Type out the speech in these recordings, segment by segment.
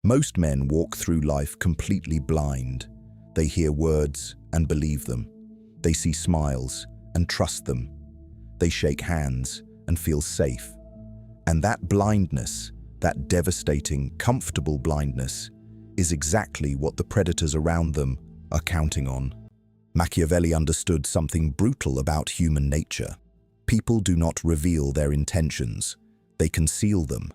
Most men walk through life completely blind. They hear words and believe them. They see smiles and trust them. They shake hands and feel safe. And that blindness, that devastating, comfortable blindness, is exactly what the predators around them are counting on. Machiavelli understood something brutal about human nature. People do not reveal their intentions. They conceal them.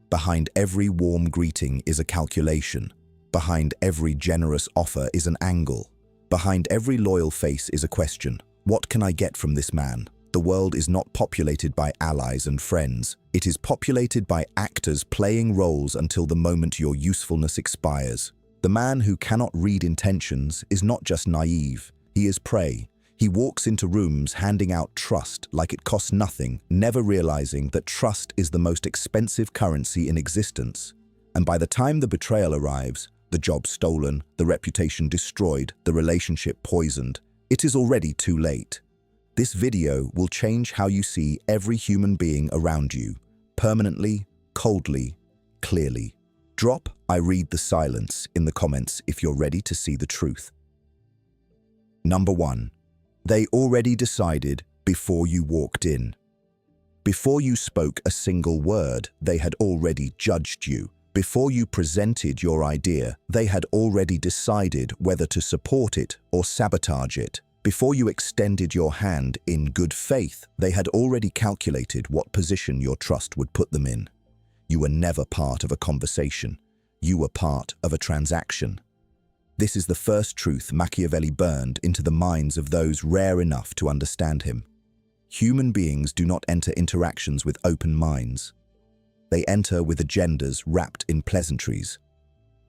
Behind every warm greeting is a calculation. Behind every generous offer is an angle. Behind every loyal face is a question. What can I get from this man? The world is not populated by allies and friends. It is populated by actors playing roles until the moment your usefulness expires. The man who cannot read intentions is not just naive. He is prey. He walks into rooms handing out trust like it costs nothing, never realizing that trust is the most expensive currency in existence. And by the time the betrayal arrives, the job stolen, the reputation destroyed, the relationship poisoned, it is already too late. This video will change how you see every human being around you, permanently, coldly, clearly. Drop "I read the silence" in the comments if you're ready to see the truth. Number 1. They already decided before you walked in. Before you spoke a single word, they had already judged you. Before you presented your idea, they had already decided whether to support it or sabotage it. Before you extended your hand in good faith, they had already calculated what position your trust would put them in. You were never part of a conversation. You were part of a transaction. This is the first truth Machiavelli burned into the minds of those rare enough to understand him. Human beings do not enter interactions with open minds. They enter with agendas wrapped in pleasantries.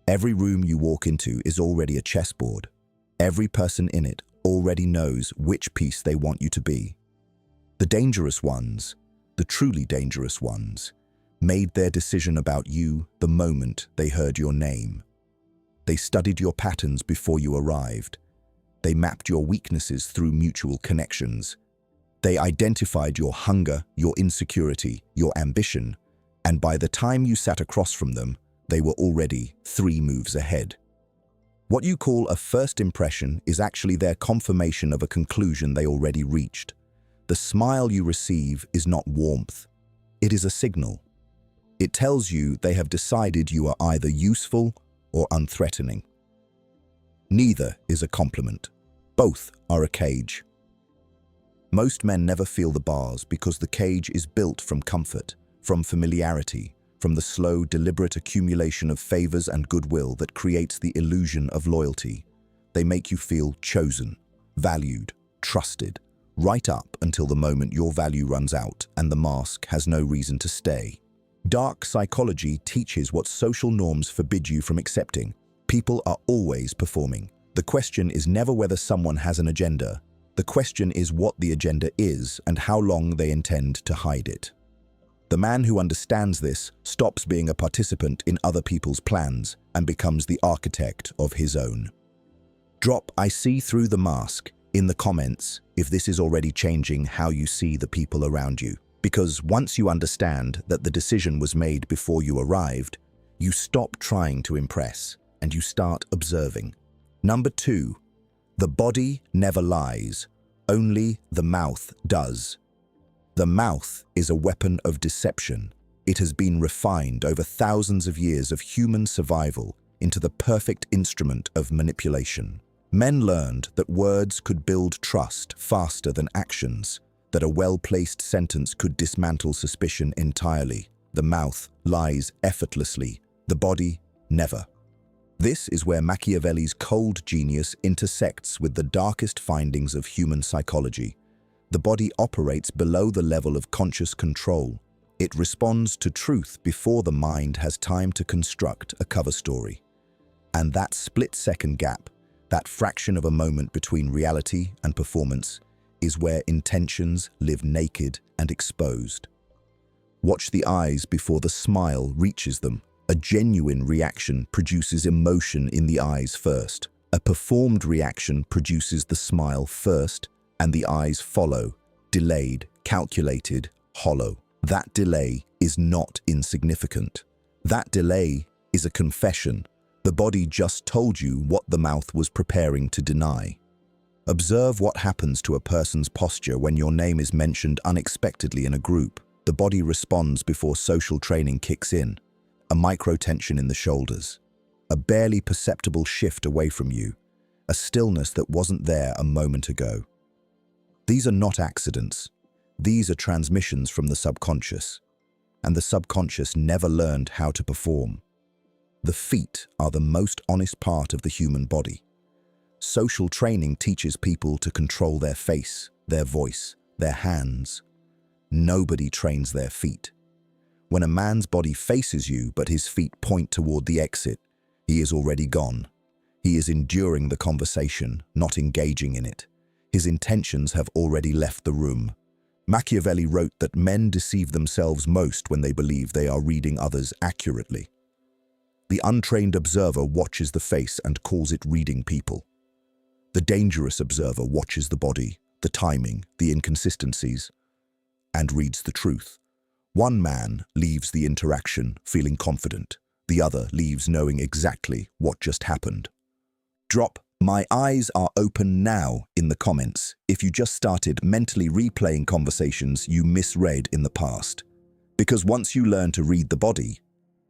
Every room you walk into is already a chessboard. Every person in it already knows which piece they want you to be. The dangerous ones, the truly dangerous ones, made their decision about you the moment they heard your name. They studied your patterns before you arrived. They mapped your weaknesses through mutual connections. They identified your hunger, your insecurity, your ambition, and by the time you sat across from them, they were already 3 moves ahead. What you call a first impression is actually their confirmation of a conclusion they already reached. The smile you receive is not warmth. It is a signal. It tells you they have decided you are either useful or unthreatening. Neither is a compliment. Both are a cage. Most men never feel the bars because the cage is built from comfort, from familiarity, from the slow, deliberate accumulation of favors and goodwill that creates the illusion of loyalty. They make you feel chosen, valued, trusted, right up until the moment your value runs out and the mask has no reason to stay. Dark psychology teaches what social norms forbid you from accepting. People are always performing. The question is never whether someone has an agenda. The question is what the agenda is and how long they intend to hide it. The man who understands this stops being a participant in other people's plans and becomes the architect of his own. Drop "I see through the mask" in the comments if this is already changing how you see the people around you. Because once you understand that the decision was made before you arrived, you stop trying to impress and you start observing. Number 2, the body never lies, only the mouth does. The mouth is a weapon of deception. It has been refined over thousands of years of human survival into the perfect instrument of manipulation. Men learned that words could build trust faster than actions, that a well-placed sentence could dismantle suspicion entirely. The mouth lies effortlessly, the body never. This is where Machiavelli's cold genius intersects with the darkest findings of human psychology. The body operates below the level of conscious control. It responds to truth before the mind has time to construct a cover story. And that split-second gap, that fraction of a moment between reality and performance, is where intentions live naked and exposed. Watch the eyes before the smile reaches them. A genuine reaction produces emotion in the eyes first. A performed reaction produces the smile first, and the eyes follow, delayed, calculated, hollow. That delay is not insignificant. That delay is a confession. The body just told you what the mouth was preparing to deny. Observe what happens to a person's posture when your name is mentioned unexpectedly in a group. The body responds before social training kicks in. A micro-tension in the shoulders. A barely perceptible shift away from you. A stillness that wasn't there a moment ago. These are not accidents. These are transmissions from the subconscious. And the subconscious never learned how to perform. The feet are the most honest part of the human body. Social training teaches people to control their face, their voice, their hands. Nobody trains their feet. When a man's body faces you but his feet point toward the exit, he is already gone. He is enduring the conversation, not engaging in it. His intentions have already left the room. Machiavelli wrote that men deceive themselves most when they believe they are reading others accurately. The untrained observer watches the face and calls it reading people. The dangerous observer watches the body, the timing, the inconsistencies, and reads the truth. One man leaves the interaction feeling confident. The other leaves knowing exactly what just happened. Drop "My eyes are open now" in the comments if you just started mentally replaying conversations you misread in the past. Because once you learn to read the body,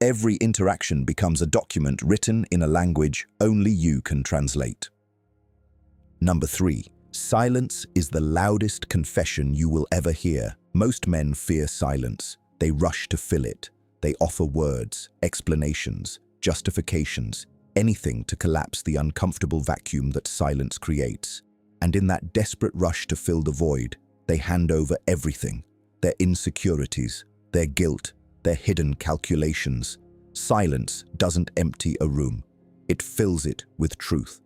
every interaction becomes a document written in a language only you can translate. Number 3. Silence is the loudest confession you will ever hear. Most men fear silence. They rush to fill it. They offer words, explanations, justifications, anything to collapse the uncomfortable vacuum that silence creates. And in that desperate rush to fill the void, they hand over everything, their insecurities, their guilt, their hidden calculations. Silence doesn't empty a room. It fills it with truth.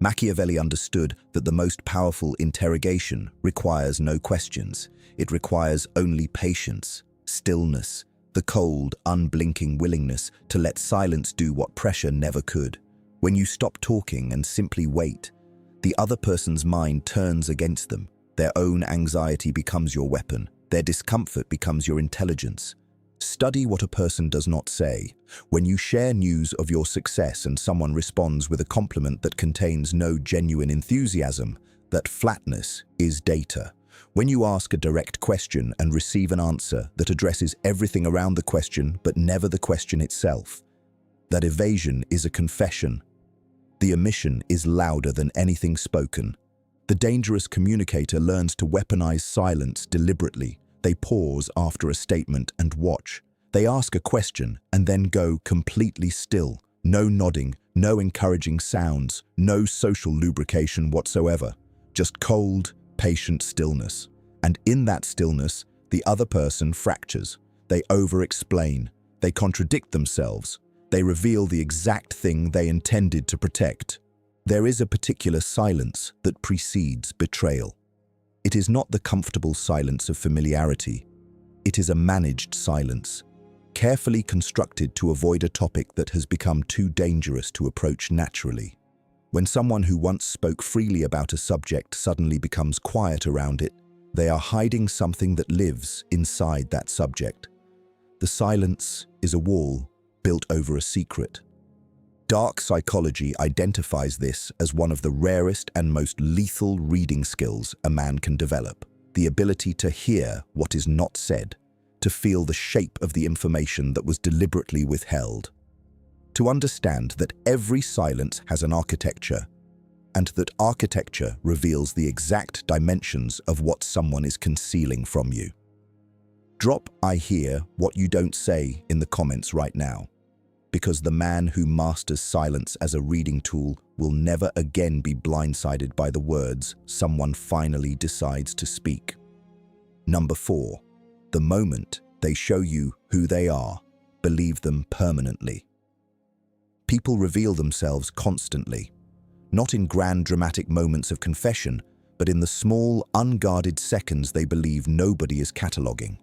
Machiavelli understood that the most powerful interrogation requires no questions. It requires only patience, stillness, the cold, unblinking willingness to let silence do what pressure never could. When you stop talking and simply wait, the other person's mind turns against them. Their own anxiety becomes your weapon. Their discomfort becomes your intelligence. Study what a person does not say. When you share news of your success and someone responds with a compliment that contains no genuine enthusiasm, that flatness is data. When you ask a direct question and receive an answer that addresses everything around the question but never the question itself, that evasion is a confession. The omission is louder than anything spoken. The dangerous communicator learns to weaponize silence deliberately. They pause after a statement and watch. They ask a question and then go completely still. No nodding, no encouraging sounds, no social lubrication whatsoever. Just cold, patient stillness. And in that stillness, the other person fractures. They over-explain. They contradict themselves. They reveal the exact thing they intended to protect. There is a particular silence that precedes betrayal. It is not the comfortable silence of familiarity. It is a managed silence, carefully constructed to avoid a topic that has become too dangerous to approach naturally. When someone who once spoke freely about a subject suddenly becomes quiet around it, they are hiding something that lives inside that subject. The silence is a wall built over a secret. Dark psychology identifies this as one of the rarest and most lethal reading skills a man can develop. The ability to hear what is not said, to feel the shape of the information that was deliberately withheld. To understand that every silence has an architecture, and that architecture reveals the exact dimensions of what someone is concealing from you. Drop "I hear what you don't say" in the comments right now. Because the man who masters silence as a reading tool will never again be blindsided by the words someone finally decides to speak. Number 4. The moment they show you who they are, believe them permanently. People reveal themselves constantly, not in grand dramatic moments of confession, but in the small, unguarded seconds they believe nobody is cataloging.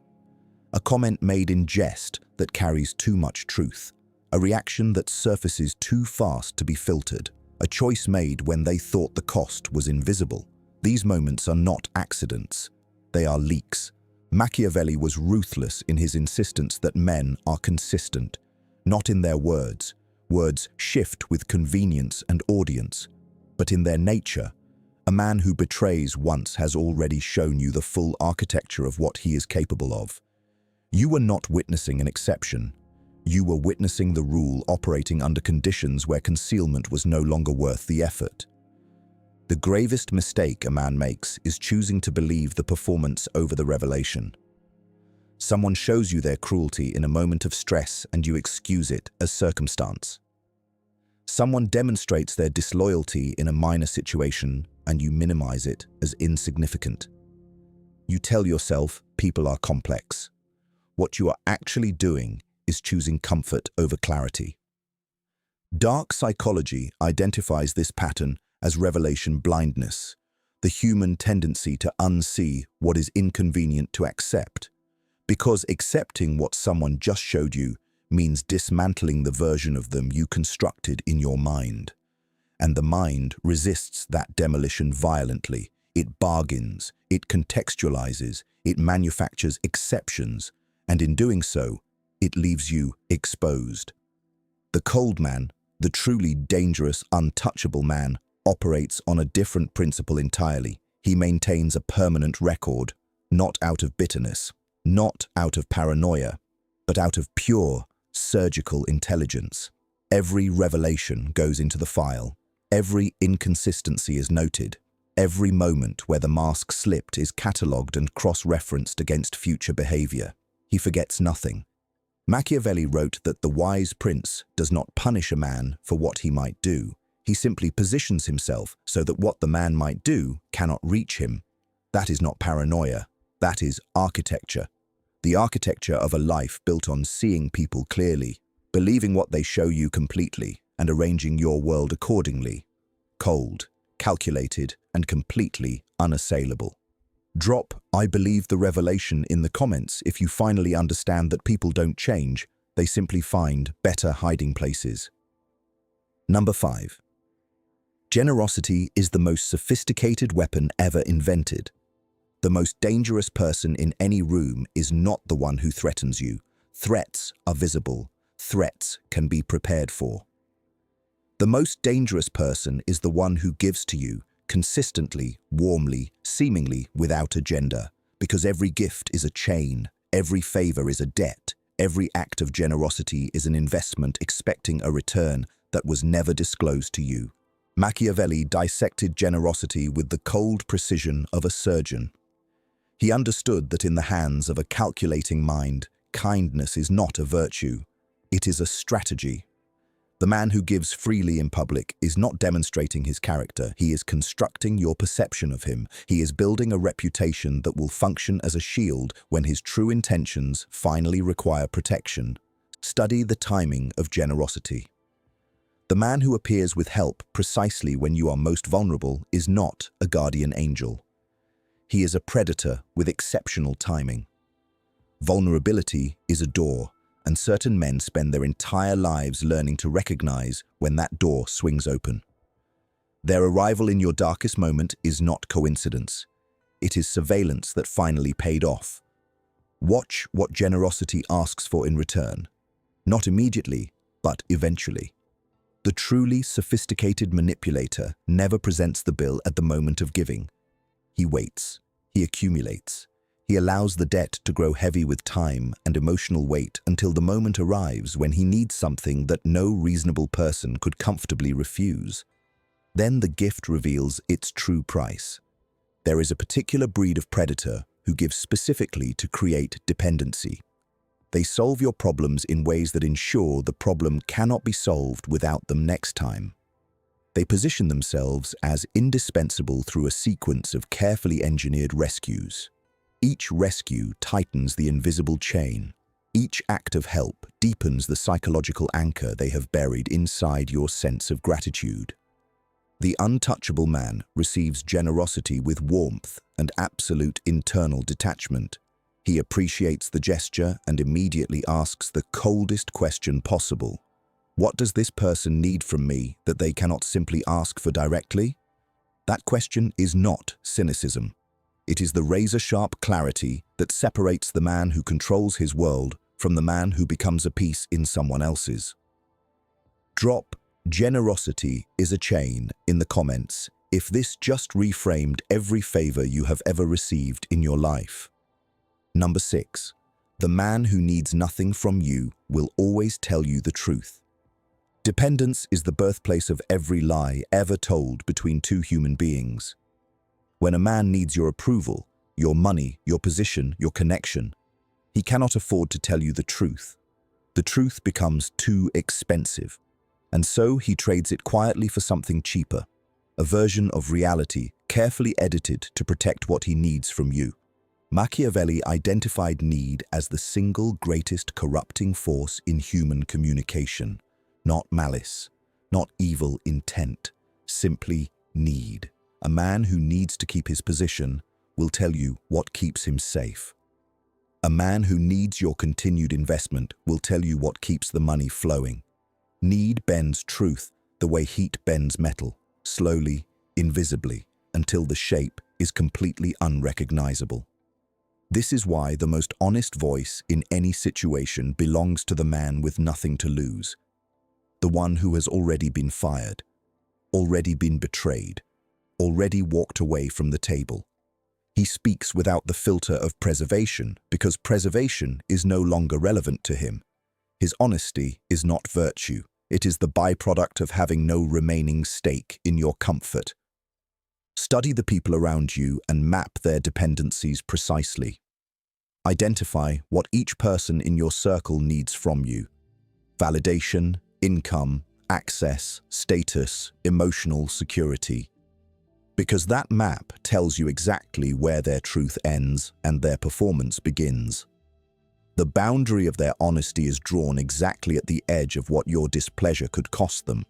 A comment made in jest that carries too much truth. A reaction that surfaces too fast to be filtered. A choice made when they thought the cost was invisible. These moments are not accidents. They are leaks. Machiavelli was ruthless in his insistence that men are consistent. Not in their words. Words shift with convenience and audience. But in their nature, a man who betrays once has already shown you the full architecture of what he is capable of. You were not witnessing an exception. You were witnessing the rule operating under conditions where concealment was no longer worth the effort. The gravest mistake a man makes is choosing to believe the performance over the revelation. Someone shows you their cruelty in a moment of stress and you excuse it as circumstance. Someone demonstrates their disloyalty in a minor situation and you minimize it as insignificant. You tell yourself people are complex. What you are actually doing is choosing comfort over clarity. Dark psychology identifies this pattern as revelation blindness, the human tendency to unsee what is inconvenient to accept, because accepting what someone just showed you means dismantling the version of them you constructed in your mind. And the mind resists that demolition violently. It bargains, it contextualizes, it manufactures exceptions, and in doing so, it leaves you exposed. The cold man, the truly dangerous, untouchable man, operates on a different principle entirely. He maintains a permanent record, not out of bitterness, not out of paranoia, but out of pure, surgical intelligence. Every revelation goes into the file. Every inconsistency is noted. Every moment where the mask slipped is catalogued and cross-referenced against future behavior. He forgets nothing. Machiavelli wrote that the wise prince does not punish a man for what he might do. He simply positions himself so that what the man might do cannot reach him. That is not paranoia. That is architecture. The architecture of a life built on seeing people clearly, believing what they show you completely, and arranging your world accordingly. Cold, calculated, and completely unassailable. Drop "I believe the revelation" in the comments if you finally understand that people don't change, they simply find better hiding places. Number 5. Generosity is the most sophisticated weapon ever invented. The most dangerous person in any room is not the one who threatens you. Threats are visible. Threats can be prepared for. The most dangerous person is the one who gives to you, consistently, warmly, seemingly without agenda, because every gift is a chain, every favor is a debt, every act of generosity is an investment expecting a return that was never disclosed to you. Machiavelli dissected generosity with the cold precision of a surgeon. He understood that in the hands of a calculating mind, kindness is not a virtue, it is a strategy. The man who gives freely in public is not demonstrating his character, he is constructing your perception of him. He is building a reputation that will function as a shield when his true intentions finally require protection. Study the timing of generosity. The man who appears with help precisely when you are most vulnerable is not a guardian angel. He is a predator with exceptional timing. Vulnerability is a door, and certain men spend their entire lives learning to recognize when that door swings open. Their arrival in your darkest moment is not coincidence. It is surveillance that finally paid off. Watch what generosity asks for in return. Not immediately, but eventually. The truly sophisticated manipulator never presents the bill at the moment of giving. He waits. He accumulates. He allows the debt to grow heavy with time and emotional weight until the moment arrives when he needs something that no reasonable person could comfortably refuse. Then the gift reveals its true price. There is a particular breed of predator who gives specifically to create dependency. They solve your problems in ways that ensure the problem cannot be solved without them next time. They position themselves as indispensable through a sequence of carefully engineered rescues. Each rescue tightens the invisible chain. Each act of help deepens the psychological anchor they have buried inside your sense of gratitude. The untouchable man receives generosity with warmth and absolute internal detachment. He appreciates the gesture and immediately asks the coldest question possible. What does this person need from me that they cannot simply ask for directly? That question is not cynicism. It is the razor-sharp clarity that separates the man who controls his world from the man who becomes a piece in someone else's. Drop "generosity is a chain" in the comments if this just reframed every favor you have ever received in your life. Number 6. The man who needs nothing from you will always tell you the truth. Dependence is the birthplace of every lie ever told between two human beings. When a man needs your approval, your money, your position, your connection, he cannot afford to tell you the truth. The truth becomes too expensive, and so he trades it quietly for something cheaper, a version of reality carefully edited to protect what he needs from you. Machiavelli identified need as the single greatest corrupting force in human communication. Not malice, not evil intent, simply need. A man who needs to keep his position will tell you what keeps him safe. A man who needs your continued investment will tell you what keeps the money flowing. Need bends truth the way heat bends metal, slowly, invisibly, until the shape is completely unrecognizable. This is why the most honest voice in any situation belongs to the man with nothing to lose. The one who has already been fired, already been betrayed, already walked away from the table. He speaks without the filter of preservation because preservation is no longer relevant to him. His honesty is not virtue. It is the byproduct of having no remaining stake in your comfort. Study the people around you and map their dependencies precisely. Identify what each person in your circle needs from you. Validation, income, access, status, emotional security. Because that map tells you exactly where their truth ends and their performance begins. The boundary of their honesty is drawn exactly at the edge of what your displeasure could cost them.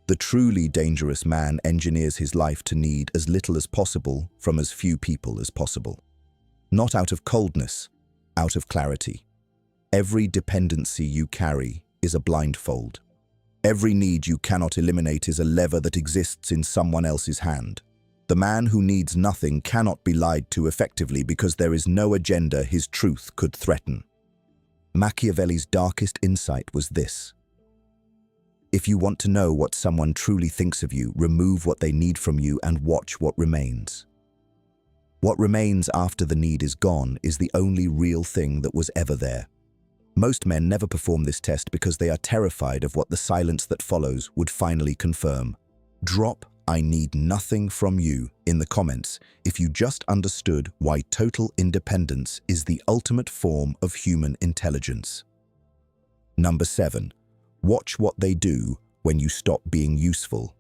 The truly dangerous man engineers his life to need as little as possible from as few people as possible. Not out of coldness, out of clarity. Every dependency you carry is a blindfold. Every need you cannot eliminate is a lever that exists in someone else's hand. The man who needs nothing cannot be lied to effectively because there is no agenda his truth could threaten. Machiavelli's darkest insight was this: if you want to know what someone truly thinks of you, remove what they need from you and watch what remains. What remains after the need is gone is the only real thing that was ever there. Most men never perform this test because they are terrified of what the silence that follows would finally confirm. Drop "I need nothing from you" in the comments if you just understood why total independence is the ultimate form of human intelligence. Number 7. Watch what they do when you stop being useful.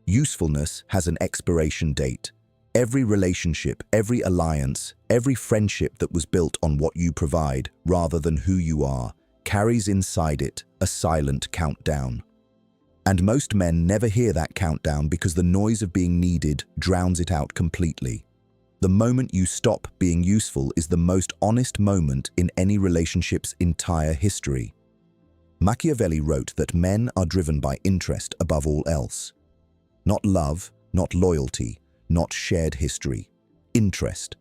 Usefulness has an expiration date. Every relationship, every alliance, every friendship that was built on what you provide rather than who you are carries inside it a silent countdown. And most men never hear that countdown because the noise of being needed drowns it out completely. The moment you stop being useful is the most honest moment in any relationship's entire history. Machiavelli wrote that men are driven by interest above all else. Not love, not loyalty, not shared history. Interest.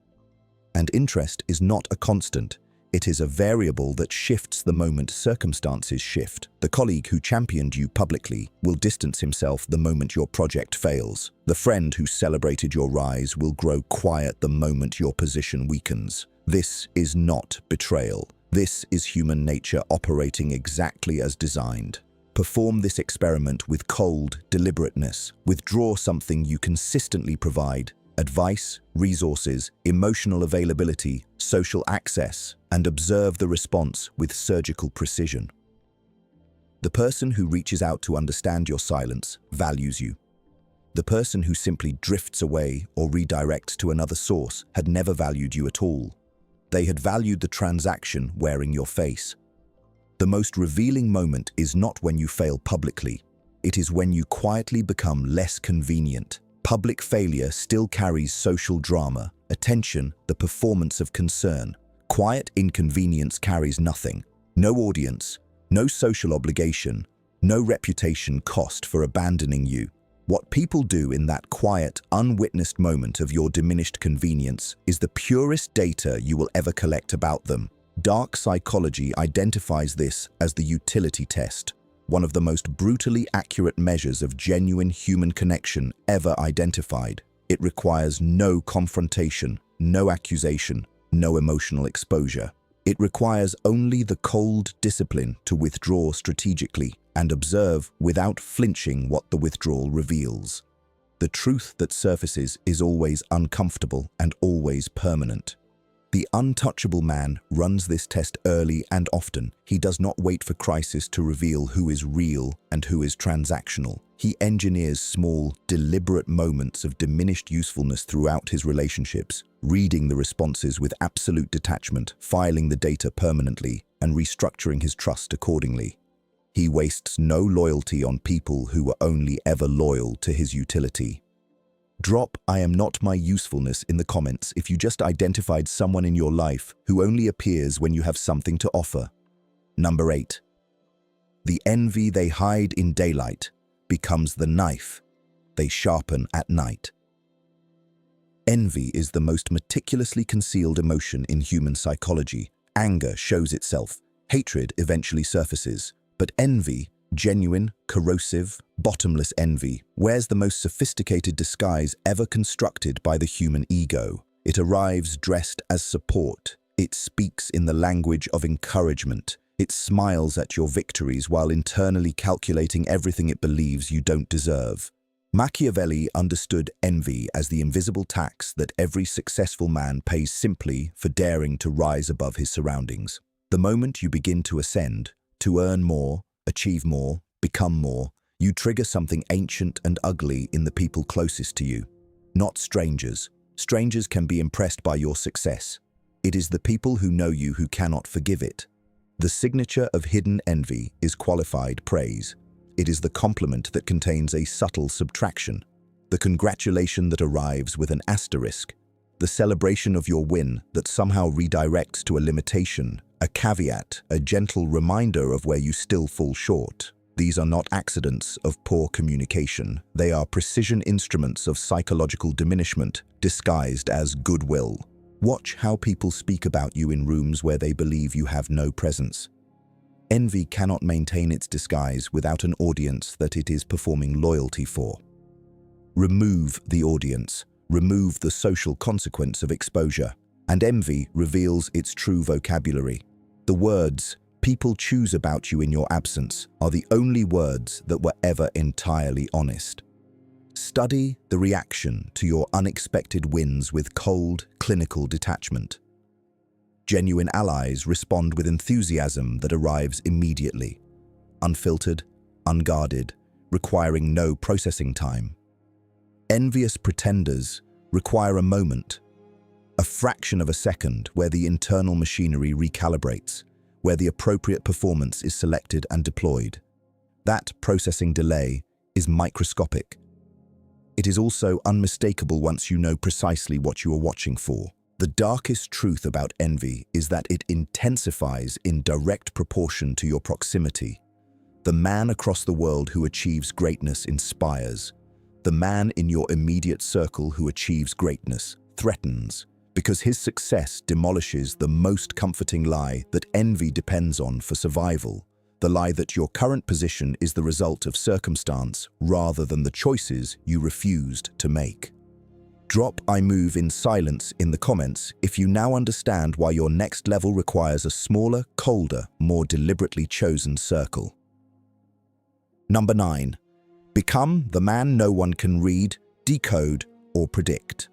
And interest is not a constant. It is a variable that shifts the moment circumstances shift. The colleague who championed you publicly will distance himself the moment your project fails. The friend who celebrated your rise will grow quiet the moment your position weakens. This is not betrayal. This is human nature operating exactly as designed. Perform this experiment with cold deliberateness. Withdraw something you consistently provide: advice, resources, emotional availability, social access, and observe the response with surgical precision. The person who reaches out to understand your silence values you. The person who simply drifts away or redirects to another source had never valued you at all. They had valued the transaction wearing your face. The most revealing moment is not when you fail publicly. It is when you quietly become less convenient. Public failure still carries social drama, attention, the performance of concern. Quiet inconvenience carries nothing. No audience, no social obligation, no reputation cost for abandoning you. What people do in that quiet, unwitnessed moment of your diminished convenience is the purest data you will ever collect about them. Dark psychology identifies this as the utility test, one of the most brutally accurate measures of genuine human connection ever identified. It requires no confrontation, no accusation, no emotional exposure. It requires only the cold discipline to withdraw strategically and observe without flinching what the withdrawal reveals. The truth that surfaces is always uncomfortable and always permanent. The untouchable man runs this test early and often. He does not wait for crisis to reveal who is real and who is transactional. He engineers small, deliberate moments of diminished usefulness throughout his relationships, reading the responses with absolute detachment, filing the data permanently, and restructuring his trust accordingly. He wastes no loyalty on people who were only ever loyal to his utility. Drop "I am not my usefulness" in the comments if you just identified someone in your life who only appears when you have something to offer. Number 8. The envy they hide in daylight becomes the knife they sharpen at night. Envy is the most meticulously concealed emotion in human psychology. Anger shows itself, hatred eventually surfaces, but envy, genuine, corrosive, bottomless envy, wears the most sophisticated disguise ever constructed by the human ego. It arrives dressed as support. It speaks in the language of encouragement. It smiles at your victories while internally calculating everything it believes you don't deserve. Machiavelli understood envy as the invisible tax that every successful man pays simply for daring to rise above his surroundings. The moment you begin to ascend, to earn more, achieve more, become more, you trigger something ancient and ugly in the people closest to you. Not strangers. Strangers can be impressed by your success. It is the people who know you who cannot forgive it. The signature of hidden envy is qualified praise. It is the compliment that contains a subtle subtraction, the congratulation that arrives with an asterisk, the celebration of your win that somehow redirects to a limitation, a caveat, a gentle reminder of where you still fall short. These are not accidents of poor communication. They are precision instruments of psychological diminishment, disguised as goodwill. Watch how people speak about you in rooms where they believe you have no presence. Envy cannot maintain its disguise without an audience that it is performing loyalty for. Remove the audience, remove the social consequence of exposure, and envy reveals its true vocabulary. The words people choose about you in your absence are the only words that were ever entirely honest. Study the reaction to your unexpected wins with cold, clinical detachment. Genuine allies respond with enthusiasm that arrives immediately, unfiltered, unguarded, requiring no processing time. Envious pretenders require a moment, a fraction of a second where the internal machinery recalibrates, where the appropriate performance is selected and deployed. That processing delay is microscopic. It is also unmistakable once you know precisely what you are watching for. The darkest truth about envy is that it intensifies in direct proportion to your proximity. The man across the world who achieves greatness inspires. The man in your immediate circle who achieves greatness threatens, because his success demolishes the most comforting lie that envy depends on for survival, the lie that your current position is the result of circumstance rather than the choices you refused to make. Drop "I move" in silence in the comments if you now understand why your next level requires a smaller, colder, more deliberately chosen circle. Number 9. Become the man no one can read, decode, or predict.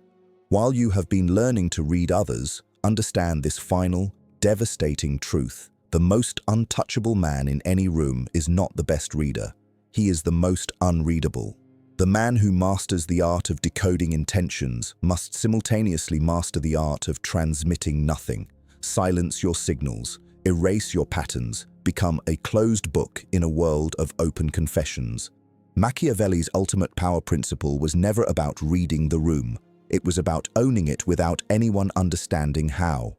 While you have been learning to read others, understand this final, devastating truth. The most untouchable man in any room is not the best reader. He is the most unreadable. The man who masters the art of decoding intentions must simultaneously master the art of transmitting nothing. Silence your signals, erase your patterns, become a closed book in a world of open confessions. Machiavelli's ultimate power principle was never about reading the room. It was about owning it without anyone understanding how.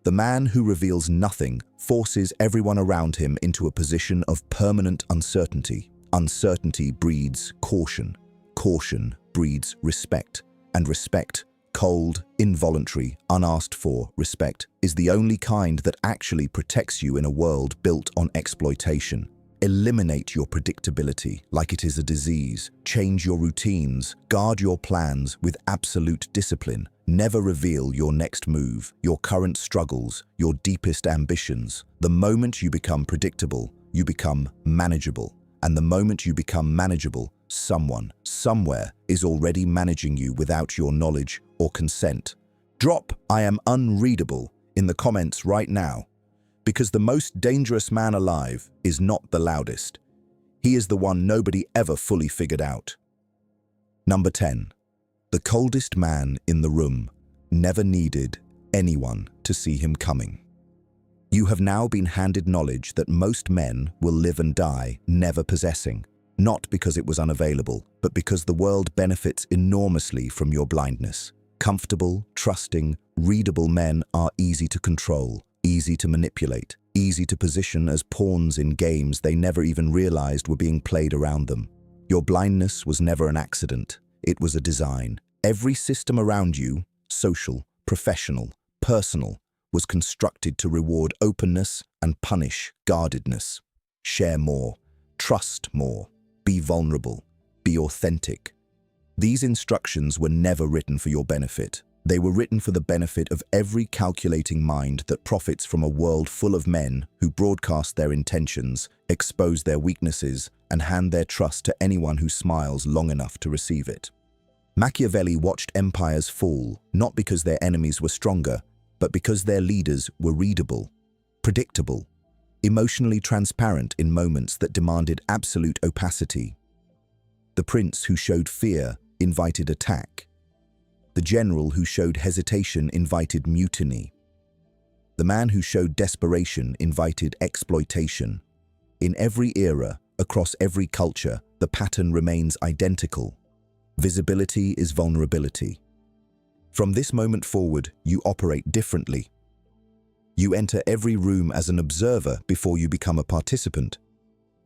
The man who reveals nothing forces everyone around him into a position of permanent uncertainty. Uncertainty breeds caution. Caution breeds respect. And respect cold, involuntary, unasked for respect is the only kind that actually protects you in a world built on exploitation. Eliminate your predictability like it is a disease. Change your routines. Guard your plans with absolute discipline. Never reveal your next move, your current struggles, your deepest ambitions. The moment you become predictable, you become manageable. And the moment you become manageable, someone, somewhere, is already managing you without your knowledge or consent. Drop "I am unreadable" in the comments right now, because the most dangerous man alive is not the loudest. He is the one nobody ever fully figured out. Number 10. The coldest man in the room never needed anyone to see him coming. You have now been handed knowledge that most men will live and die never possessing, not because it was unavailable, but because the world benefits enormously from your blindness. Comfortable, trusting, readable men are easy to control, easy to manipulate, easy to position as pawns in games they never even realized were being played around them. Your blindness was never an accident, it was a design. Every system around you, social, professional, personal, was constructed to reward openness and punish guardedness. Share more, trust more, be vulnerable, be authentic. These instructions were never written for your benefit. They were written for the benefit of every calculating mind that profits from a world full of men who broadcast their intentions, expose their weaknesses, and hand their trust to anyone who smiles long enough to receive it. Machiavelli watched empires fall, not because their enemies were stronger, but because their leaders were readable, predictable, emotionally transparent in moments that demanded absolute opacity. The prince who showed fear invited attack. The general who showed hesitation invited mutiny. The man who showed desperation invited exploitation. In every era, across every culture, the pattern remains identical. Visibility is vulnerability. From this moment forward, you operate differently. You enter every room as an observer before you become a participant.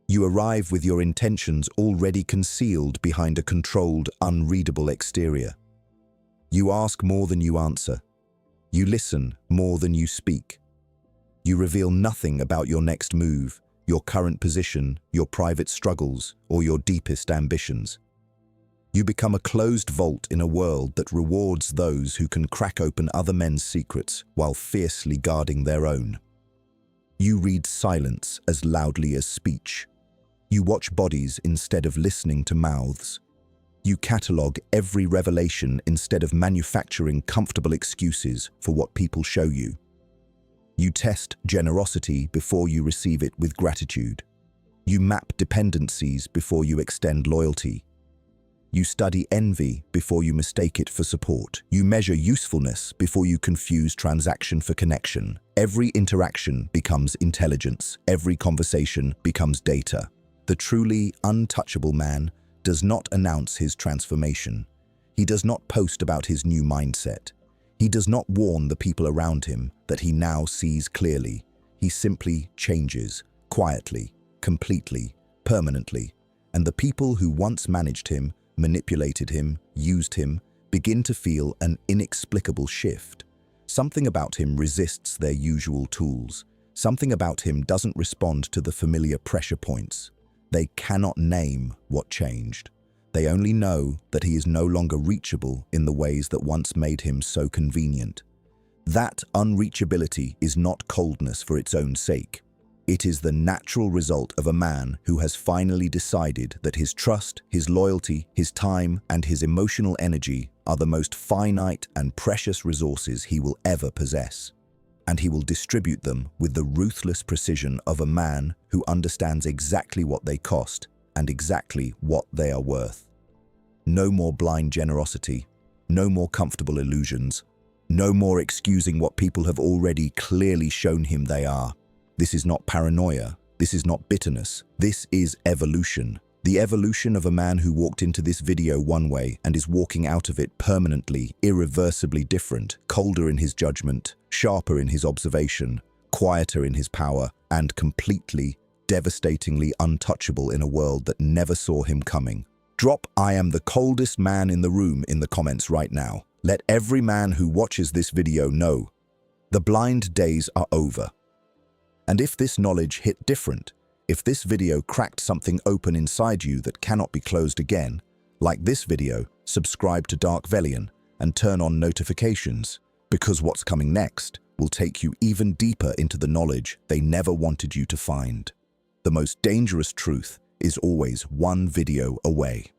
You arrive with your intentions already concealed behind a controlled, unreadable exterior. You ask more than you answer. You listen more than you speak. You reveal nothing about your next move, your current position, your private struggles, or your deepest ambitions. You become a closed vault in a world that rewards those who can crack open other men's secrets while fiercely guarding their own. You read silence as loudly as speech. You watch bodies instead of listening to mouths. You catalogue every revelation instead of manufacturing comfortable excuses for what people show you. You test generosity before you receive it with gratitude. You map dependencies before you extend loyalty. You study envy before you mistake it for support. You measure usefulness before you confuse transaction for connection. Every interaction becomes intelligence. Every conversation becomes data. The truly untouchable man does not announce his transformation. He does not post about his new mindset. He does not warn the people around him that he now sees clearly. He simply changes, quietly, completely, permanently. And the people who once managed him, manipulated him, used him, begin to feel an inexplicable shift. Something about him resists their usual tools. Something about him doesn't respond to the familiar pressure points. They cannot name what changed. They only know that he is no longer reachable in the ways that once made him so convenient. That unreachability is not coldness for its own sake. It is the natural result of a man who has finally decided that his trust, his loyalty, his time, and his emotional energy are the most finite and precious resources he will ever possess. And he will distribute them with the ruthless precision of a man who understands exactly what they cost and exactly what they are worth. No more blind generosity, no more comfortable illusions, no more excusing what people have already clearly shown him they are. This is not paranoia. This is not bitterness. This is evolution. The evolution of a man who walked into this video one way and is walking out of it permanently, irreversibly different, colder in his judgment, sharper in his observation, quieter in his power, and completely, devastatingly untouchable in a world that never saw him coming. Drop "I am the coldest man in the room" in the comments right now. Let every man who watches this video know the blind days are over. And if this knowledge hit different, if this video cracked something open inside you that cannot be closed again, like this video, subscribe to Dark Vellian and turn on notifications, because what's coming next will take you even deeper into the knowledge they never wanted you to find. The most dangerous truth is always one video away.